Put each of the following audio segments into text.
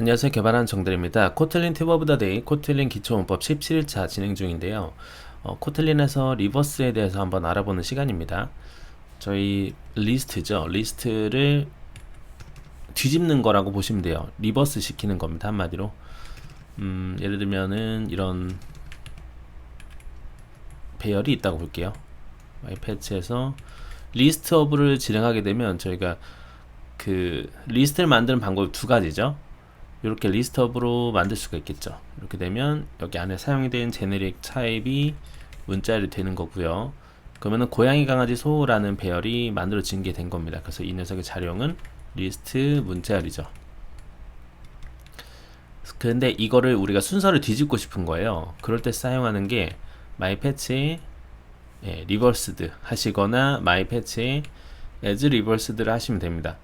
안녕하세요. 개발한 정들입니다. 코틀린 팁 오브 더 데이 코틀린 기초문법 17일차 진행 중인데요. 코틀린에서 리버스에 대해서 한번 알아보는 시간입니다. 저희 리스트죠. 리스트를 뒤집는 거라고 보시면 돼요. 리버스 시키는 겁니다. 한마디로. 예를 들면은 이런 배열이 있다고 볼게요. 마이패치에서 리스트 오브를 진행하게 되면 저희가 그 리스트를 만드는 방법이 두 가지죠. 이렇게 리스트업으로 만들 수가 있겠죠. 이렇게 되면 여기 안에 사용이 된 제네릭 타입이 문자열이 되는 거고요. 그러면은 고양이 강아지 소라는 배열이 만들어진 게 된 겁니다. 그래서 이 녀석의 자료는 리스트 문자열이죠. 그런데 이거를 우리가 순서를 뒤집고 싶은 거예요. 그럴 때 사용하는 게 마이패치에 리버스드 하시거나 마이패치에 as 리버스드를 하시면 됩니다.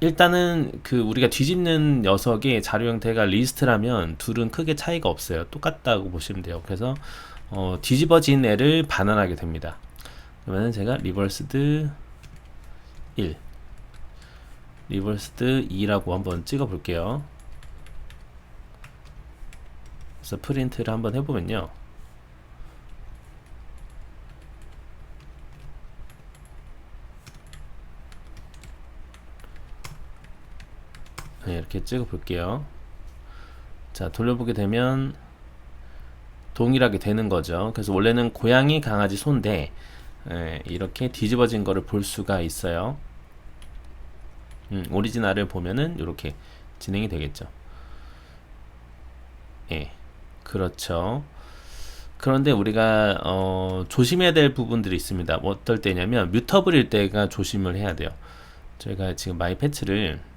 일단은 그 우리가 뒤집는 녀석의 자료 형태가 리스트라면 둘은 크게 차이가 없어요. 똑같다고 보시면 돼요. 그래서 뒤집어진 애를 반환하게 됩니다. 그러면 제가 리버스드 1, 리버스드 2라고 한번 찍어 볼게요. 그래서 프린트를 한번 해보면요. 네, 이렇게 찍어 볼게요. 자, 돌려보게 되면 동일하게 되는 거죠. 그래서 원래는 고양이, 강아지, 소인데 이렇게 뒤집어진 거를 볼 수가 있어요. 오리지널을 보면은 이렇게 진행이 되겠죠. 예, 그렇죠. 그런데 우리가 조심해야 될 부분들이 있습니다. 뭐 어떨 때냐면 뮤터블일 때가 조심을 해야 돼요. 저희가 지금 마이 패치를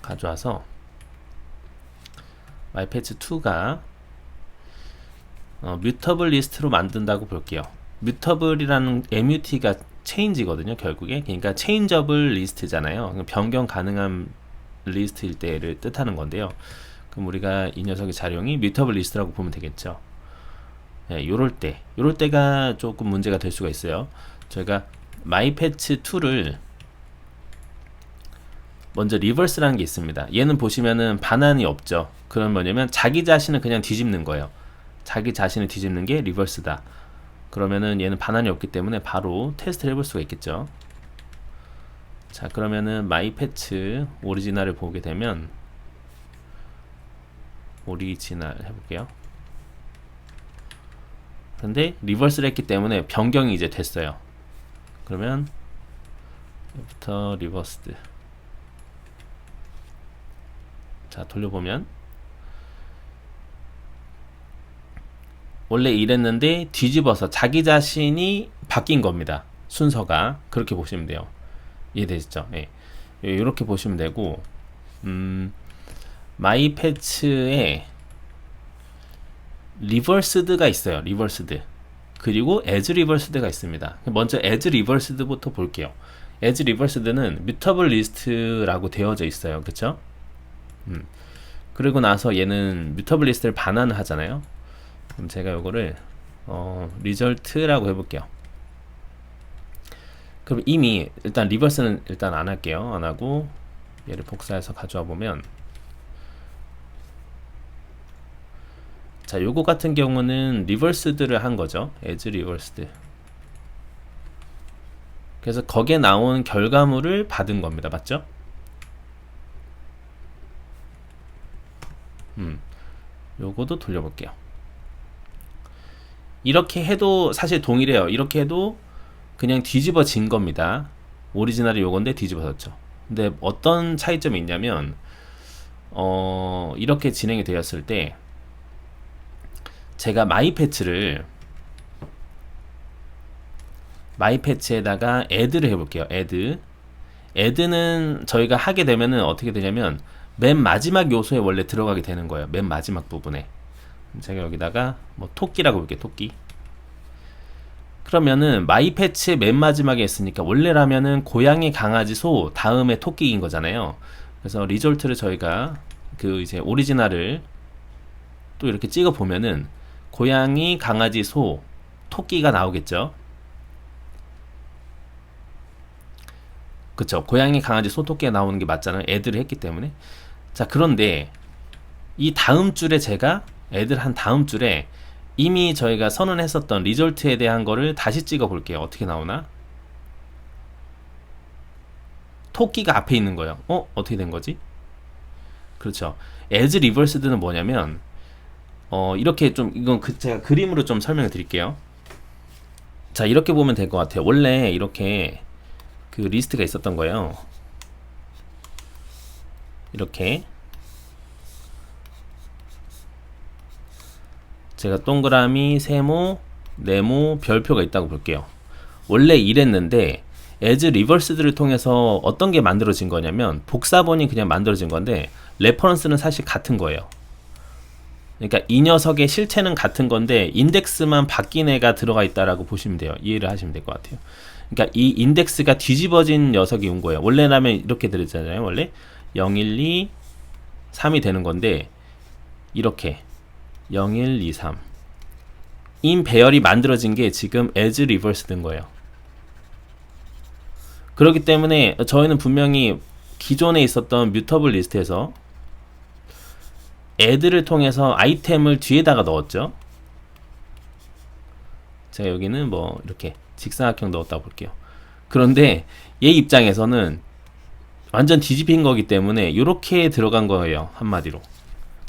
가져와서 마이 패치 2가 뮤터블 리스트로 만든다고 볼게요. 뮤터블이라는 MUT가 체인지거든요, 결국에. 그러니까 체인저블 리스트잖아요. 변경 가능한 리스트일 때를 뜻하는 건데요. 그럼 우리가 이 녀석의 자료이 뮤터블 리스트라고 보면 되겠죠. 네, 요럴 때가 조금 문제가 될 수가 있어요. 저희가 마이패치 2를 먼저 리버스라는 게 있습니다. 얘는 보시면은 반환이 없죠. 그럼 뭐냐면 자기 자신을 그냥 뒤집는 거예요. 자기 자신을 뒤집는 게 리버스다. 그러면은 얘는 반환이 없기 때문에 바로 테스트를 해볼 수가 있겠죠. 자, 그러면은 마이 패치 오리지널을 보게 되면 오리지널 해볼게요. 근데 리버스를 했기 때문에 변경이 이제 됐어요. 그러면 여기부터 리버스드. 자, 돌려보면 원래 이랬는데 뒤집어서 자기 자신이 바뀐 겁니다. 순서가. 그렇게 보시면 돼요. 이해되시죠? 예. 이렇게 보시면 되고 마이 패치에 리버스드가 있어요. 리버스드. 그리고 as 리버스드가 있습니다. 먼저 as 리버스드부터 볼게요. as 리버스드는 뮤터블 리스트라고 되어져 있어요. 그쵸? 그리고 나서 얘는 뮤터블 리스트를 반환을 하잖아요. 그럼 제가 요거를 리절트라고 해볼게요. 그럼 이미 일단 리버스는 일단 안 할게요. 안 하고 얘를 복사해서 가져와 보면, 자, 요거 같은 경우는 리버스드를 한 거죠. as 리버스드. 그래서 거기에 나온 결과물을 받은 겁니다. 맞죠? 요거도 돌려볼게요. 이렇게 해도 사실 동일해요. 이렇게 해도 그냥 뒤집어진 겁니다. 오리지널이 요건데 뒤집어졌죠. 근데 어떤 차이점이 있냐면 이렇게 진행이 되었을 때 제가 마이 패치에다가 add를 해볼게요. add는 저희가 하게 되면은 어떻게 되냐면 맨 마지막 요소에 원래 들어가게 되는 거예요. 맨 마지막 부분에. 제가 여기다가 뭐 토끼라고 볼게요. 토끼. 그러면은 마이 패치의 맨 마지막에 있으니까 원래라면은 고양이, 강아지, 소 다음에 토끼인 거잖아요. 그래서 리졸트를 저희가 그 이제 오리지널을 또 이렇게 찍어 보면은 고양이, 강아지, 소, 토끼가 나오겠죠. 그쵸. 고양이, 강아지, 소, 토끼가 나오는 게 맞잖아요. 애들을 했기 때문에. 자, 그런데 이 다음 줄에 제가 애들 한 다음 줄에 이미 저희가 선언했었던 리절트에 대한 거를 다시 찍어 볼게요. 어떻게 나오나? 토끼가 앞에 있는 거예요. 어떻게 된 거지? 그렇죠. as reversed는 뭐냐면 이렇게 좀 이건 제가 그림으로 좀 설명을 드릴게요. 자, 이렇게 보면 될 것 같아요. 원래 이렇게 그 리스트가 있었던 거예요. 이렇게 제가 동그라미, 세모, 네모, 별표가 있다고 볼게요. 원래 이랬는데 as reversed를 통해서 어떤 게 만들어진 거냐면 복사본이 그냥 만들어진 건데 레퍼런스는 사실 같은 거예요. 그러니까 이 녀석의 실체는 같은 건데 인덱스만 바뀐 애가 들어가 있다라고 보시면 돼요. 이해를 하시면 될 것 같아요. 그러니까 이 인덱스가 뒤집어진 녀석이 온 거예요. 원래라면 이렇게 들었잖아요. 원래 0, 1, 2, 3이 되는 건데 이렇게 0, 1, 2, 3 인 배열이 만들어진 게 지금 as reverse 된 거예요. 그렇기 때문에 저희는 분명히 기존에 있었던 뮤터블 리스트에서 add를 통해서 아이템을 뒤에다가 넣었죠. 제가 여기는 뭐 이렇게 직사각형 넣었다 볼게요. 그런데 얘 입장에서는 완전 뒤집힌 거기 때문에 이렇게 들어간 거예요. 한마디로.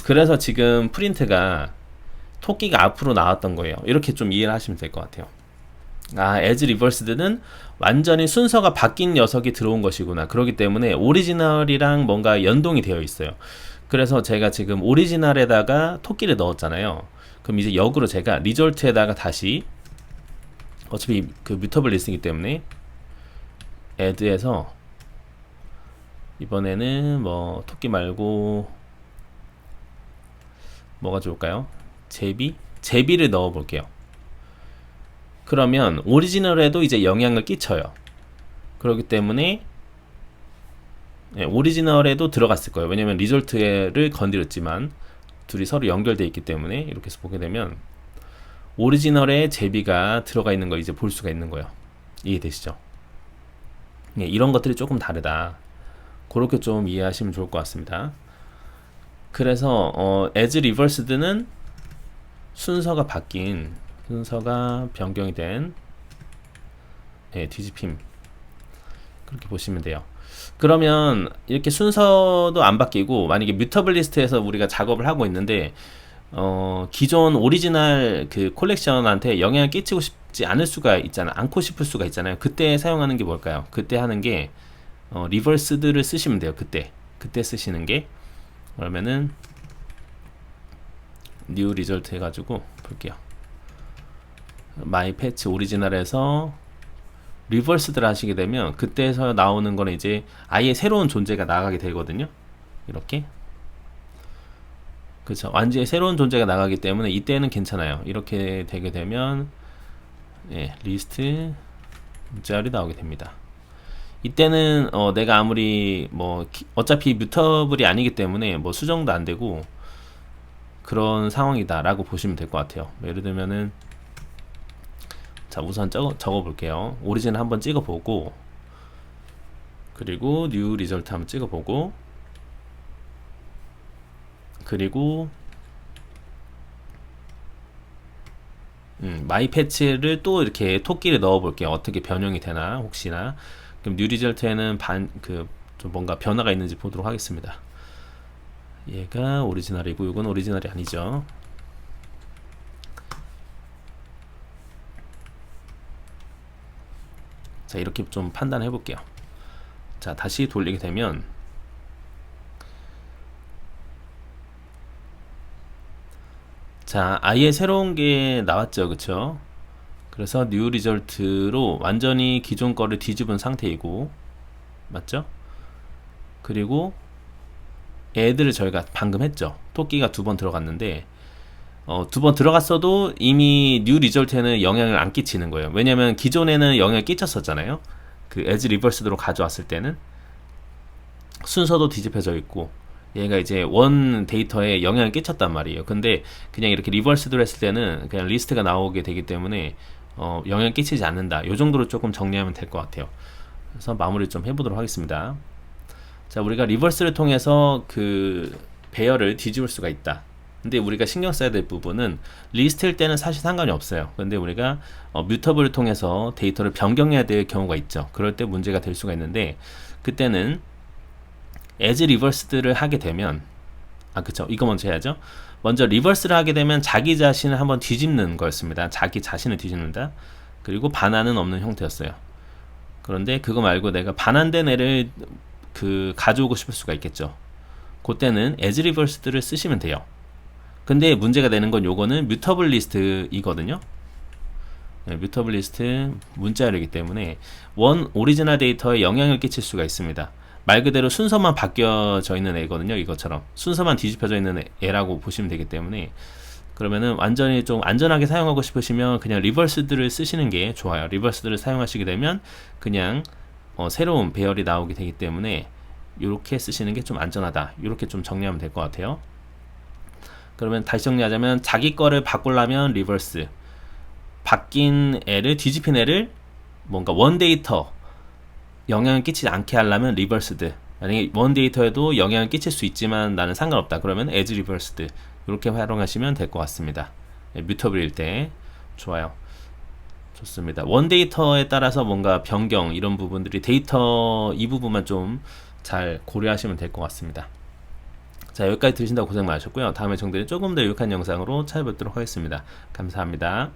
그래서 지금 프린트가 토끼가 앞으로 나왔던 거예요. 이렇게 좀 이해를 하시면 될 것 같아요. as reversed는 완전히 순서가 바뀐 녀석이 들어온 것이구나. 그렇기 때문에 오리지널이랑 뭔가 연동이 되어 있어요. 그래서 제가 지금 오리지널에다가 토끼를 넣었잖아요. 그럼 이제 역으로 제가 리졸트에다가 다시 어차피 그 뮤터블 리스트이기 때문에 add에서 이번에는 뭐 토끼 말고 뭐가 좋을까요? 제비를 넣어 볼게요. 그러면 오리지널에도 이제 영향을 끼쳐요. 그렇기 때문에 오리지널에도 들어갔을 거예요. 왜냐면 리졸트를 건드렸지만 둘이 서로 연결되어 있기 때문에 이렇게 해서 보게 되면 오리지널에 제비가 들어가 있는 걸 이제 볼 수가 있는 거예요. 이해되시죠? 이런 것들이 조금 다르다. 그렇게 좀 이해하시면 좋을 것 같습니다. 그래서 as reversed는 순서가 변경이 된 뒤집힘, 그렇게 보시면 돼요. 그러면 이렇게 순서도 안 바뀌고 만약에 뮤터블 리스트에서 우리가 작업을 하고 있는데 기존 오리지널 그 콜렉션한테 영향을 끼치고 싶지 않을 수가 있잖아요. 않고 싶을 수가 있잖아요. 그때 사용하는 게 뭘까요? 그때 하는 게 리버스드를 쓰시면 돼요. 그때 쓰시는 게, 그러면은 new result 해가지고 볼게요. my patch 오리지널에서 리버스드를 하시게 되면 그때서 나오는 거는 이제 아예 새로운 존재가 나가게 되거든요. 이렇게, 그렇죠. 완전히 새로운 존재가 나가기 때문에 이때는 괜찮아요. 이렇게 되게 되면 리스트 문자열이 나오게 됩니다. 이때는 내가 아무리 뭐 어차피 뮤터블이 아니기 때문에 뭐 수정도 안 되고 그런 상황이다 라고 보시면 될 것 같아요. 예를 들면은 자, 우선 적어 볼게요. 오리진을 한번 찍어 보고, 그리고 new result 한번 찍어 보고, 그리고 my patch를 또 이렇게 토끼를 넣어 볼게요. 어떻게 변형이 되나 혹시나. 그럼 new result에는 좀 뭔가 변화가 있는지 보도록 하겠습니다. 얘가 오리지널이고 이건 오리지널이 아니죠. 자, 이렇게 좀 판단해 볼게요. 자, 다시 돌리게 되면 자, 아예 새로운 게 나왔죠. 그쵸? 그래서 new result로 완전히 기존 거를 뒤집은 상태이고, 맞죠? 그리고 애들을 저희가 방금 했죠. 토끼가 2번 들어갔는데 2번 들어갔어도 이미 new result에는 영향을 안 끼치는 거예요. 왜냐면 기존에는 영향을 끼쳤었잖아요. 그 as reversed로 가져왔을 때는 순서도 뒤집혀져 있고 얘가 이제 원 데이터에 영향을 끼쳤단 말이에요. 근데 그냥 이렇게 리버스드로 했을 때는 그냥 리스트가 나오게 되기 때문에 영향을 끼치지 않는다. 이 정도로 조금 정리하면 될 것 같아요. 그래서 마무리 좀 해보도록 하겠습니다. 자, 우리가 리버스를 통해서 그 배열을 뒤집을 수가 있다. 근데 우리가 신경 써야 될 부분은 리스트일 때는 사실 상관이 없어요. 근데 우리가 뮤터블을 통해서 데이터를 변경해야 될 경우가 있죠. 그럴 때 문제가 될 수가 있는데, 그때는 as reversed를 하게 되면, 그쵸, 이거 먼저 해야죠. 먼저 리버스를 하게 되면 자기 자신을 한번 뒤집는 거였습니다. 자기 자신을 뒤집는다. 그리고 반환은 없는 형태였어요. 그런데 그거 말고 내가 반환된 애를 가져오고 싶을 수가 있겠죠. 그때는 as reversed를 쓰시면 돼요. 근데 문제가 되는 건 요거는 뮤터블 리스트이거든요. 네, 뮤터블 리스트 문자열이기 때문에 원 오리지널 데이터에 영향을 끼칠 수가 있습니다. 말 그대로 순서만 바뀌어져 있는 애거든요. 이것처럼 순서만 뒤집혀져 있는 애라고 보시면 되기 때문에, 그러면은 완전히 좀 안전하게 사용하고 싶으시면 그냥 리버스드를 쓰시는 게 좋아요. 리버스드를 사용하시게 되면 그냥 새로운 배열이 나오게 되기 때문에 이렇게 쓰시는 게 좀 안전하다. 이렇게 좀 정리하면 될 것 같아요. 그러면 다시 정리하자면 자기 거를 바꾸려면 리버스, 바뀐 애를 뒤집힌 애를 뭔가 원 데이터 영향을 끼치지 않게 하려면 리버스드, 만약에 원 데이터에도 영향을 끼칠 수 있지만 나는 상관없다 그러면 as reversed, 이렇게 활용하시면 될 것 같습니다. 뮤터블일 때. 좋아요, 좋습니다. 원 데이터에 따라서 뭔가 변경 이런 부분들이 데이터 이 부분만 좀 잘 고려하시면 될 것 같습니다. 자, 여기까지 들으신다고 고생 많으셨고요. 다음에 정들이 조금 더 유익한 영상으로 찾아뵙도록 하겠습니다. 감사합니다.